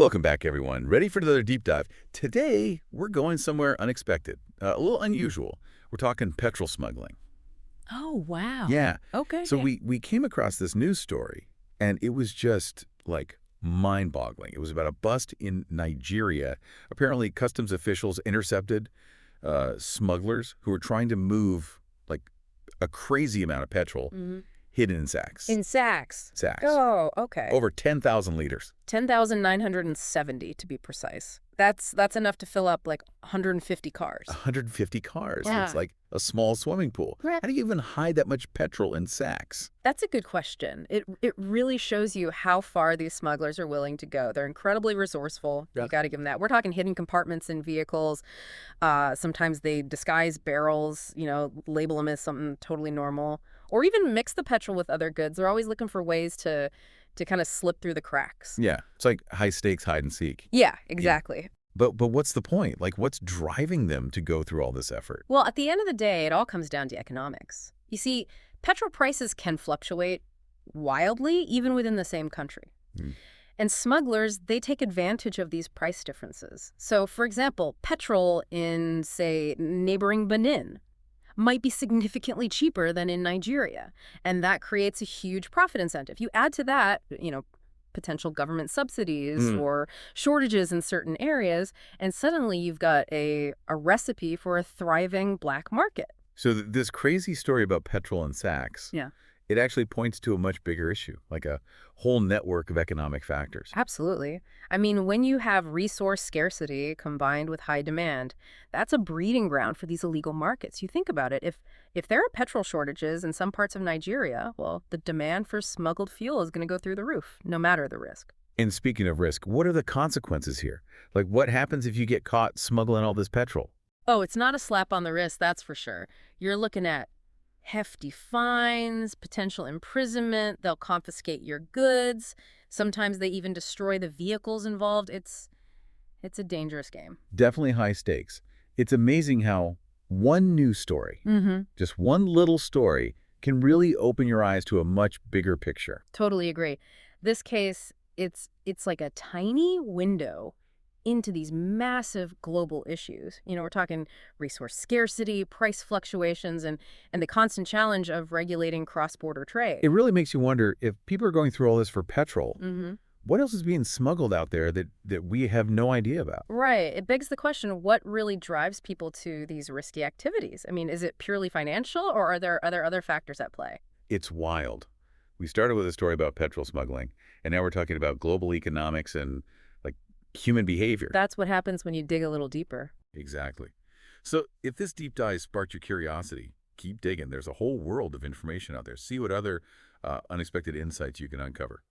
Welcome back, everyone. Ready for another deep dive? Today, we're going somewhere unexpected, a little unusual. We're talking petrol smuggling. Oh, wow. Yeah. Okay. So we came across this news story, and it was just, like, mind-boggling. It was about a bust in Nigeria. Apparently, customs officials intercepted smugglers who were trying to move, like, a crazy amount of petrol Mhm. hidden in sacks. In sacks. Sacks. Oh, okay. Over 10,000 liters. 10,970 to be precise. That's enough to fill up like 150 cars. 150 cars. Yeah. It's like a small swimming pool. Right. How do you even hide that much petrol in sacks? That's a good question. It really shows you how far these smugglers are willing to go. They're incredibly resourceful. Yeah. You got to give them that. We're talking hidden compartments in vehicles. Sometimes they disguise barrels, label them as something totally normal, or even mix the petrol with other goods. They're always looking for ways to kind of slip through the cracks. Yeah. It's like high stakes hide and seek. Yeah, exactly. But what's the point? Like, what's driving them to go through all this effort? Well, at the end of the day, it all comes down to economics. You see, petrol prices can fluctuate wildly, even within the same country. Hmm. And smugglers, they take advantage of these price differences. So, for example, petrol in, say, neighboring Benin might be significantly cheaper than in Nigeria. And that creates a huge profit incentive. You add to that, potential government subsidies or shortages in certain areas, and suddenly you've got a recipe for a thriving black market. So this crazy story about petrol and sacks, Yeah. it actually points to a much bigger issue, like a whole network of economic factors. Absolutely. I mean, when you have resource scarcity combined with high demand, that's a breeding ground for these illegal markets. You think about it. If there are petrol shortages in some parts of Nigeria, well, the demand for smuggled fuel is going to go through the roof, no matter the risk. And speaking of risk, what are the consequences here? Like, what happens if you get caught smuggling all this petrol? Oh, it's not a slap on the wrist, that's for sure. You're looking at hefty fines, potential imprisonment. They'll confiscate your goods. Sometimes they even destroy the vehicles involved. It's a dangerous game. Definitely high stakes. It's amazing how one news story, just one little story, can really open your eyes to a much bigger picture. Totally agree. This case, it's like a tiny window into these massive global issues. We're talking resource scarcity, price fluctuations, and the constant challenge of regulating cross-border trade. It really makes you wonder, if people are going through all this for petrol, Mm-hmm. what else is being smuggled out there that we have no idea about? Right. It begs the question, what really drives people to these risky activities? I mean, is it purely financial, or are there other factors at play? It's wild. We started with a story about petrol smuggling, and now we're talking about global economics and, like, human behavior. That's what happens when you dig a little deeper. Exactly. So if this deep dive sparked your curiosity, keep digging. There's a whole world of information out there. See what other unexpected insights you can uncover.